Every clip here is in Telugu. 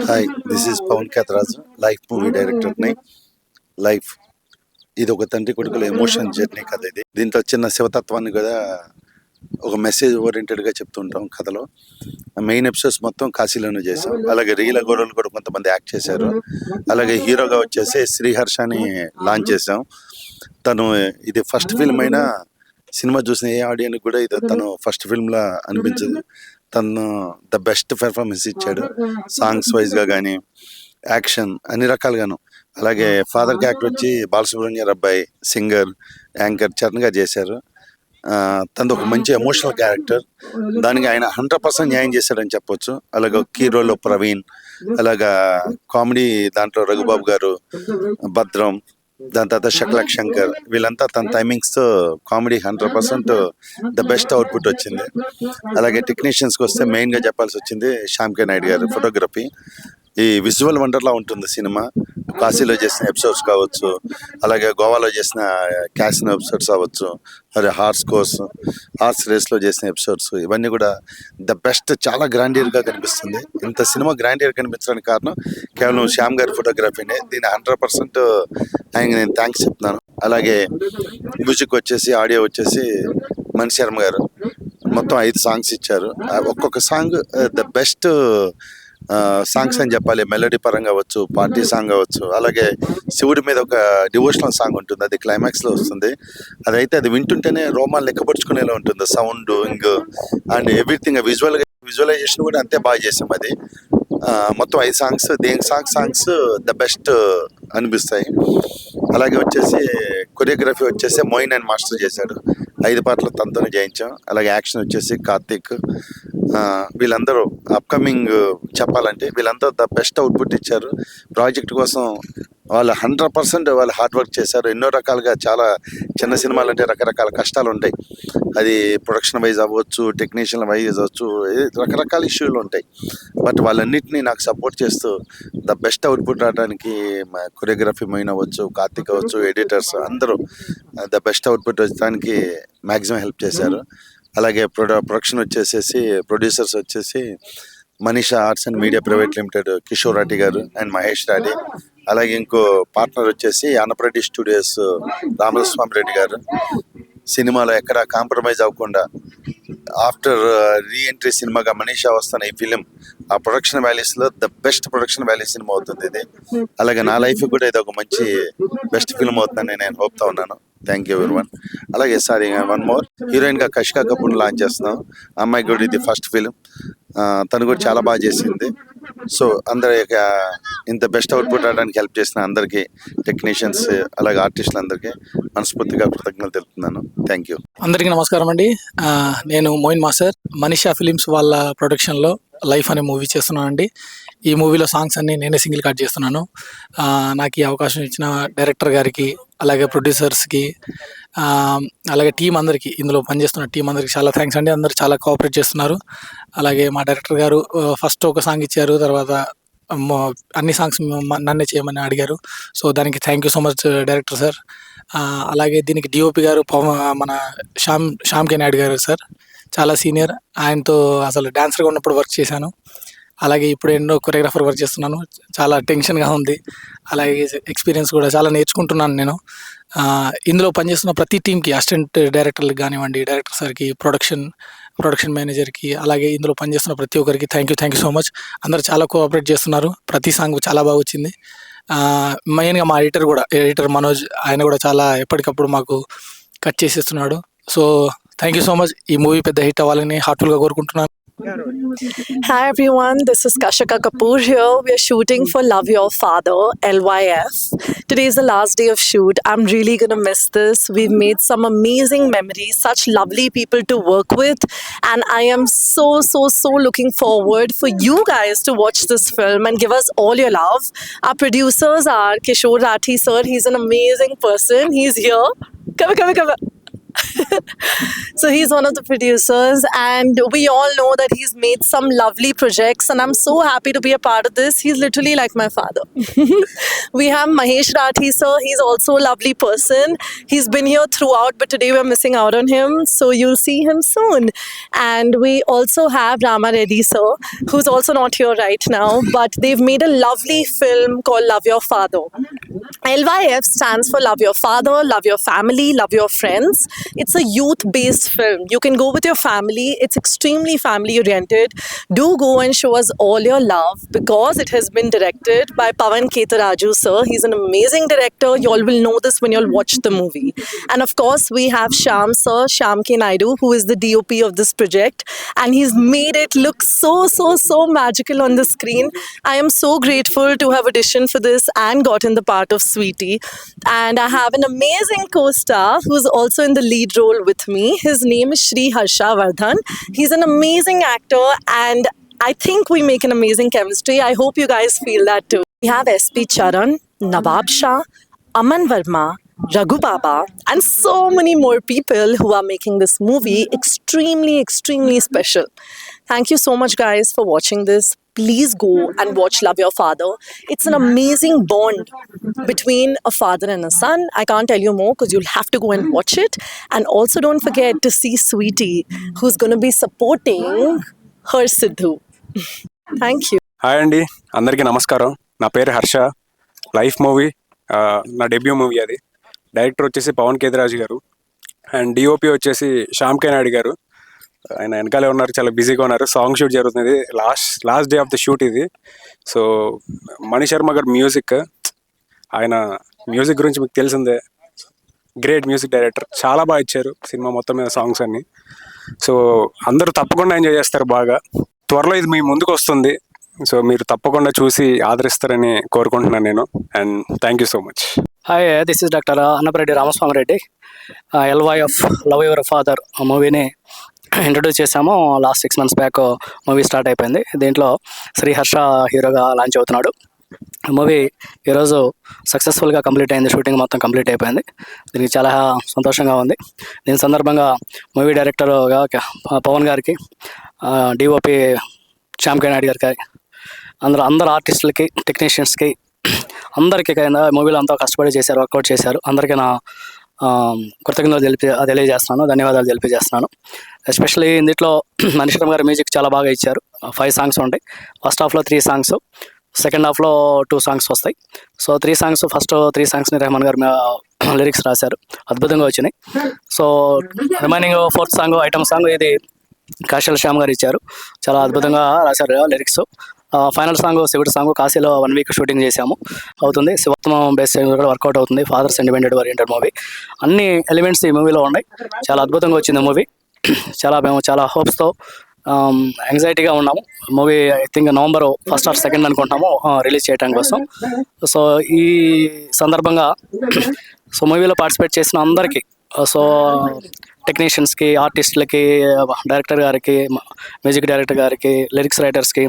Hi, this is Pavan Ketharaju, life movie డైరెక్టర్ని. లైఫ్ ఇది ఒక తండ్రి కొడుకుల ఎమోషన్ జర్నీ కథ. ఇది దీంట్లో చిన్న శివతత్వాన్ని కూడా ఒక మెసేజ్ ఓరియంటెడ్గా చెప్తుంటాం కథలో. మెయిన్ ఎపిసోడ్స్ మొత్తం కాశీలోనే చేసాం. అలాగే రీల గోడలు కూడా కొంతమంది యాక్ట్ చేశారు. అలాగే హీరోగా వచ్చేసి శ్రీహర్షని లాంచ్ చేసాం. తను ఇది ఫస్ట్ ఫిల్మ్ అయినా సినిమా చూసిన ఏ ఆడియన్కి కూడా ఇది తను ఫస్ట్ ఫిల్మ్లా అనిపించదు. తను ద బెస్ట్ పెర్ఫార్మెన్స్ ఇచ్చాడు, సాంగ్స్ వైజ్గా కానీ యాక్షన్ అన్ని రకాలుగాను. అలాగే ఫాదర్ క్యారెక్టర్ వచ్చి బాలసుబ్రహ్మణ్య అబ్బాయి సింగర్ యాంకర్ చరణ్ గా చేశారు. తనది ఒక మంచి ఎమోషనల్ క్యారెక్టర్, దానికి ఆయన 100% న్యాయం చేశాడని చెప్పొచ్చు. అలాగే కీ రోల్లో ప్రవీణ్, అలాగా కామెడీ దాంట్లో రఘుబాబు గారు, భద్రం, దాని తర్వాత షక్లక్ శంకర్, వీళ్ళంతా తన టైమింగ్స్తో కామెడీ 100% ద బెస్ట్ అవుట్పుట్ వచ్చింది. అలాగే టెక్నీషియన్స్కి వస్తే మెయిన్గా చెప్పాల్సి వచ్చింది శ్యామ్ కే నాయుడు గారు ఫోటోగ్రఫీ. ఈ విజువల్ వండర్లా ఉంటుంది సినిమా. కాశీలో చేసిన ఎపిసోడ్స్ కావచ్చు, అలాగే గోవాలో చేసిన క్యాసినో ఎపిసోడ్స్ అవ్వచ్చు, మరి హార్స్ రేస్లో చేసిన ఎపిసోడ్స్, ఇవన్నీ కూడా ద బెస్ట్. చాలా గ్రాండియర్గా కనిపిస్తుంది. ఇంత సినిమా గ్రాండియర్ కనిపించడానికి కారణం కేవలం శ్యామ్ గారి ఫోటోగ్రఫీనే. దీని 100% ఆయనకి నేను థ్యాంక్స్ చెప్తున్నాను. అలాగే మ్యూజిక్ వచ్చేసి, ఆడియో వచ్చేసి మణి శర్మ గారు మొత్తం 5 సాంగ్స్ ఇచ్చారు. ఒక్కొక్క సాంగ్ ద బెస్ట్ సాంగ్స్ అని చెప్పాలి. మెలోడీ పరంగా అవ్వచ్చు, పార్టీ సాంగ్ అవ్వచ్చు. అలాగే శివుడి మీద ఒక డివోషనల్ సాంగ్ ఉంటుంది, అది క్లైమాక్స్లో వస్తుంది. అదైతే అది వింటుంటేనే రోమాలు లెక్కపరుచుకునేలా ఉంటుంది. సౌండ్ అండ్ ఎవ్రీథింగ్, విజువలైజేషన్ కూడా అంతే బాగా చేసాం. అది మొత్తం 5 సాంగ్స్, దేనికి సాంగ్స్ ద బెస్ట్ అనిపిస్తాయి. అలాగే వచ్చేసి కొరియోగ్రఫీ వచ్చేసి మోయిన్ అండ్ మాస్టర్ చేశాడు. 5 పాటలు తనతోనే చేయించాం. అలాగే యాక్షన్ వచ్చేసి కార్తీక్. వీళ్ళందరూ అప్కమింగ్ చెప్పాలంటే వీళ్ళందరూ ద బెస్ట్ అవుట్పుట్ ఇచ్చారు. ప్రాజెక్ట్ కోసం వాళ్ళు 100% వాళ్ళు హార్డ్ వర్క్ చేశారు. ఎన్నో రకాలుగా, చాలా చిన్న సినిమాలు అంటే రకరకాల కష్టాలు ఉంటాయి. అది ప్రొడక్షన్ వైజ్ అవ్వచ్చు, టెక్నీషియన్ వైజ్ అవ్వచ్చు, రకరకాల ఇష్యూలు ఉంటాయి. బట్ వాళ్ళన్నింటినీ నాకు సపోర్ట్ చేస్తూ ద బెస్ట్ అవుట్పుట్ రావడానికి కొరియోగ్రఫీ మెయిన్ అవ్వచ్చు, కార్తీక్ అవ్వచ్చు, ఎడిటర్స్ అందరూ ద బెస్ట్ అవుట్పుట్ వచ్చడానికి మ్యాక్సిమం హెల్ప్ చేశారు. అలాగే ప్రొడక్షన్ వచ్చేసేసి ప్రొడ్యూసర్స్ వచ్చేసి Manisha arts and media private limited Kishore Reddy garu and Mahesh Reddy. అలాగే ఇంకో పార్ట్నర్ వచ్చేసి ఆనప్రెడ్డి స్టూడియోస్ రామస్వామి రెడ్డి గారు. సినిమాలో ఎక్కడ కాంప్రమైజ్ అవ్వకుండా ఆఫ్టర్ రీఎంట్రీ సినిమాగా మనీషా వస్తున్న ఈ ఫిలిం ఆ ప్రొడక్షన్ వాల్యూస్లో ద బెస్ట్ ప్రొడక్షన్ వాల్యూ సినిమా అవుతుంది ఇది. అలాగే నా లైఫ్ కూడా ఇది ఒక మంచి బెస్ట్ ఫిల్మ్ అవుతుందని నేను హోప్తా ఉన్నాను. Thank you everyone. అలాగే సారీ, వన్ మోర్, హీరోయిన్గా కషికా కపూర్ లాంచ్ చేస్తున్నాం. అమ్మాయి కూడా ఇది ఫస్ట్ ఫిలిం. తను కూడా చాలా బాగా చేసింది. సో అందరి ఇంత బెస్ట్ అవుట్పుట్ రావడానికి హెల్ప్ చేసిన అందరికీ, టెక్నీషియన్స్ అలాగే ఆర్టిస్టులందరికీ మనస్ఫూర్తిగా కృతజ్ఞతలు తెలుపుతున్నాను. Thank you. అందరికీ నమస్కారం అండి. నేను మోయిన్ మాస్టర్, మనీషా ఫిలిమ్స్ వాళ్ళ ప్రొడక్షన్లో లైఫ్ అనే మూవీ చేస్తున్నానండి. ఈ మూవీలో సాంగ్స్ అన్ని నేనే సింగిల్ కట్ చేస్తున్నాను. నాకు ఈ అవకాశం ఇచ్చిన డైరెక్టర్ గారికి, అలాగే ప్రొడ్యూసర్స్కి, అలాగే టీం అందరికీ, ఇందులో పనిచేస్తున్న టీం అందరికీ చాలా థ్యాంక్స్ అండి. అందరూ చాలా కోఆపరేట్ చేస్తున్నారు. అలాగే మా డైరెక్టర్ గారు ఫస్ట్ ఒక సాంగ్ ఇచ్చారు, తర్వాత అన్ని సాంగ్స్ నన్నే చేయమని అడిగారు. సో దానికి thank you so much director sir. అలాగే దీనికి డిఓపి గారు మన శ్యామ్ కే నాయుడు గారు సార్, చాలా సీనియర్. ఆయనతో అసలు డాన్సర్గా ఉన్నప్పుడు వర్క్ చేశాను. అలాగే ఇప్పుడు ఎన్నో కొరియోగ్రాఫర్ వర్క్ చేస్తున్నాను. చాలా టెన్షన్గా ఉంది. అలాగే ఎక్స్పీరియన్స్ కూడా చాలా నేర్చుకుంటున్నాను నేను. ఇందులో పనిచేస్తున్న ప్రతి టీంకి, అసిస్టెంట్ డైరెక్టర్లకు కానివ్వండి, డైరెక్టర్ సార్కి, ప్రొడక్షన్ మేనేజర్కి, అలాగే ఇందులో పనిచేస్తున్న ప్రతి ఒక్కరికి థ్యాంక్ యూ సో మచ్. అందరూ చాలా కోఆపరేట్ చేస్తున్నారు. ప్రతి సాంగ్ చాలా బాగా వచ్చింది. మెయిన్గా మా ఎడిటర్ మనోజ్, ఆయన కూడా చాలా ఎప్పటికప్పుడు మాకు కట్ చేసేస్తున్నాడు. So thank you so much. ఈ మూవీ పెద్ద హిట్ అవ్వాలని హార్ట్ఫుల్గా కోరుకుంటున్నాను. Hi everyone, this is Kashika Kapoor here. We are shooting for Love Your Father, LYF. Today is the last day of shoot. I'm really gonna miss this. We've made some amazing memories, such lovely people to work with, and I am so looking forward for you guys to watch this film and give us all your love. Our producers are Kishore Rathi sir. He's an amazing person. He's here. Come. So he's one of the producers, and we all know that he's made some lovely projects, and I'm so happy to be a part of this. He's literally like my father. We have Mahesh Rathi sir. He's also a lovely person. He's been here throughout, but today we're missing out on him, so you'll see him soon. And we also have Rama Reddy sir, who's also not here right now, but they've made a lovely film called Love Your Father. LYF stands for Love Your Father, Love Your Family, Love Your Friends. It's a youth-based film. You can go with your family. It's extremely family-oriented. Do go and show us all your love, because it has been directed by Pawan Ketaraju sir. He's an amazing director. You all will know this when you'll watch the movie. And of course, we have Shyam sir, Shyam K. Naidu, who is the DOP of this project. And he's made it look so magical on the screen. I am so grateful to have auditioned for this and gotten the part of Sweetie. And I have an amazing co-star who's also in the lead role with me. His name is Shri Harsha Vardhan. He's an amazing actor, and I think we make an amazing chemistry. I hope you guys feel that too. We have SP Charan, Nawab Shah, Aman Verma, Raghu Baba, and so many more people who are making this movie extremely special. Thank you so much, guys, for watching this. Please go and watch Love Your Father. It's an amazing bond between a father and a son. I can't tell you more because you'll have to go and watch it. And also don't forget to see Sweetie, who's going to be supporting her Sidhu. Thank you. Hi అండి, అందరికీ నమస్కారం. నా పేరు హర్ష. లైఫ్ మూవీ నా డెబ్యూ మూవీ. అది డైరెక్టర్ వచ్చేసి పవన్ కేతరాజు గారు, అండ్ డిఓపి వచ్చేసి శ్యామ్ కే నాయుడు గారు. ఆయన వెనకాలే ఉన్నారు, చాలా బిజీగా ఉన్నారు. సాంగ్ షూట్ జరుగుతుంది, last day of the shoot ఇది. సో మణి శర్మ గారు మ్యూజిక్, ఆయన మ్యూజిక్ గురించి మీకు తెలిసిందే, గ్రేట్ మ్యూజిక్ డైరెక్టర్. చాలా బాగా ఇచ్చారు సినిమా మొత్తం మీద సాంగ్స్ అన్ని. సో అందరూ తప్పకుండా ఎంజాయ్ చేస్తారు బాగా. త్వరలో ఇది మీ ముందుకు వస్తుంది, సో మీరు తప్పకుండా చూసి ఆదరిస్తారని కోరుకుంటున్నాను నేను. And thank you so much. Hi, this is doctor Annapareddy Ramaswamy Reddy. LYF love your father మూవీని ఇంట్రడ్యూస్ చేసాము last 6 months back. Movie start అయిపోయింది. దీంట్లో శ్రీ హర్ష హీరోగా లాంచ్ అవుతున్నాడు. మూవీ ఈరోజు సక్సెస్ఫుల్గా కంప్లీట్ అయింది, షూటింగ్ మొత్తం కంప్లీట్ అయిపోయింది. దీనికి చాలా సంతోషంగా ఉంది. దీని సందర్భంగా మూవీ డైరెక్టర్గా పవన్ గారికి, డిఓపి శ్యామ్ కే నాయుడు గారికి, అందరు ఆర్టిస్టులకి, టెక్నీషియన్స్కి, అందరికీ మూవీలో అంతా కష్టపడి చేశారు, వర్కౌట్ చేశారు. అందరికీ నా కృతజ్ఞతలు తెలియజేస్తున్నాను, ధన్యవాదాలు తెలియజేస్తున్నాను. ఎస్పెషల్లీ ఇందులో మణి శర్మ గారి మ్యూజిక్ చాలా బాగా ఇచ్చారు. 5 songs ఉంటాయి. ఫస్ట్ హాఫ్లో 3 songs, సెకండ్ హాఫ్లో 2 songs వస్తాయి. So 3 songs, first 3 songs Rahman garu lyrics రాశారు, అద్భుతంగా వచ్చినాయి. So remaining 4th song, item song, ఇది కాశల్ శ్యామ్ గారు ఇచ్చారు, చాలా అద్భుతంగా రాశారు లిరిక్స్. ఫైనల్ సాంగ్ శివుడి సాంగ్ కాశీలో 1 week షూటింగ్ చేశాము, అవుతుంది. శివత్వం బేస్ కూడా వర్కౌట్ అవుతుంది. ఫాదర్ సెంటిమెంటెడ్ ఓరియంటెడ్ మూవీ, అన్ని ఎలిమెంట్స్ ఈ మూవీలో ఉన్నాయి. చాలా అద్భుతంగా వచ్చింది మూవీ. మేము చాలా హోప్స్తో, యాంగ్జైటీగా ఉన్నాము. Movie I think November 1st or 2nd అనుకుంటున్నాము రిలీజ్ చేయడానికి కోసం. సో ఈ సందర్భంగా సో మూవీలో పార్టిసిపేట్ చేసిన అందరికీ, సో టెక్నీషియన్స్కి, ఆర్టిస్టులకి, డైరెక్టర్ గారికి, మ్యూజిక్ డైరెక్టర్ గారికి, లిరిక్స్ రైటర్స్కి,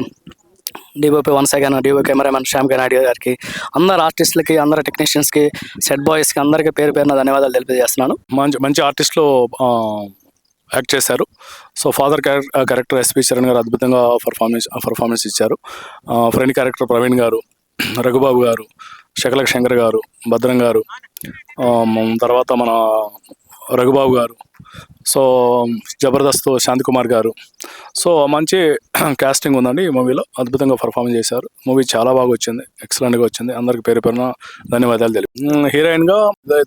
DOP once again, DOP cameraman Shyam K Naidu గారికి, అందరు ఆర్టిస్టులకి, అందరు టెక్నీషియన్స్కి, సెట్ బాయ్స్కి, అందరికీ పేరున ధన్యవాదాలు తెలియజేస్తున్నాను. మంచి ఆర్టిస్టులు యాక్ట్ చేశారు. So father character SP Charan గారు అద్భుతంగా పర్ఫార్మెన్స్ ఇచ్చారు. ఫ్రెండ్ క్యారెక్టర్ ప్రవీణ్ గారు, రఘుబాబు గారు, శకలక్ శంకర్ గారు, భద్రం గారు, తర్వాత మన రఘుబాబు గారు, సో జబర్దస్త్ శాంతికుమార్ గారు. సో మంచి కాస్టింగ్ ఉందండి ఈ మూవీలో, అద్భుతంగా పర్ఫార్మెన్స్ చేశారు. మూవీ చాలా బాగా వచ్చింది, ఎక్సలెంట్గా వచ్చింది. అందరికి పేరున ధన్యవాదాలు తెలియదు. హీరోయిన్గా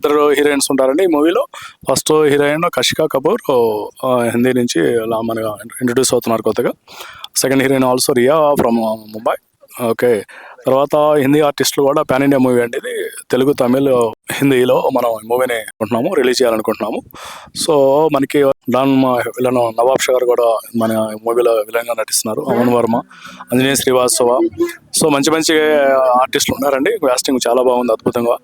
2 హీరోయిన్స్ ఉంటారండి ఈ మూవీలో. ఫస్ట్ హీరోయిన్ కషికా కపూర్, హిందీ నుంచి మనగా ఇంట్రడ్యూస్ అవుతున్నారు కొత్తగా. Second heroine also Riya from Mumbai. Okay, తర్వాత హిందీ ఆర్టిస్టులు కూడా పాన్ ఇండియా మూవీ అండి ఇది. తెలుగు, తమిళ్, హిందీలో మనం ఈ మూవీని అనుకుంటున్నాము, రిలీజ్ చేయాలనుకుంటున్నాము. సో మనకి విలన్ నవాబ్ షా గారు కూడా మన మూవీలో విలన్గా నటిస్తున్నారు. అమన్ వర్మ, అంజనేయ శ్రీవాస్తవ. సో మంచి ఆర్టిస్టులు ఉన్నారండి. కాస్టింగ్ చాలా బాగుంది, అద్భుతంగా.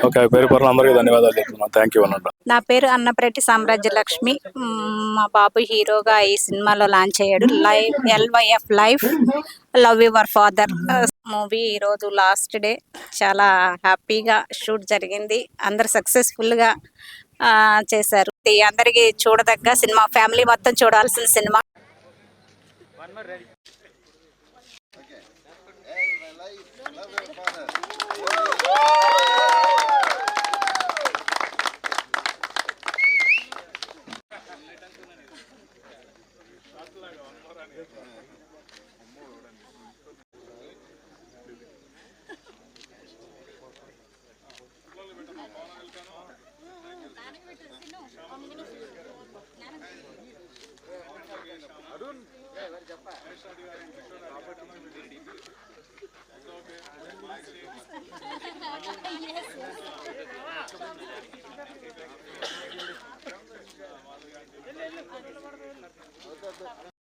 ఓకే, పేరు అందరికీ ధన్యవాదాలు చెప్తున్నాను. థ్యాంక్ యూ అన్నట్టు. నా పేరు అన్నపరెడ్డి సామ్రాజ్యలక్ష్మి. మా బాబు హీరోగా ఈ సినిమాలో లాంచ్ అయ్యాడు. LYF life love your father movie ఈరోజు లాస్ట్ డే. చాలా హ్యాపీగా షూట్ జరిగింది. అందరు సక్సెస్ఫుల్గా చేశారు. అందరికీ చూడదగ్గ సినిమా, ఫ్యామిలీ మొత్తం చూడాల్సిన సినిమా.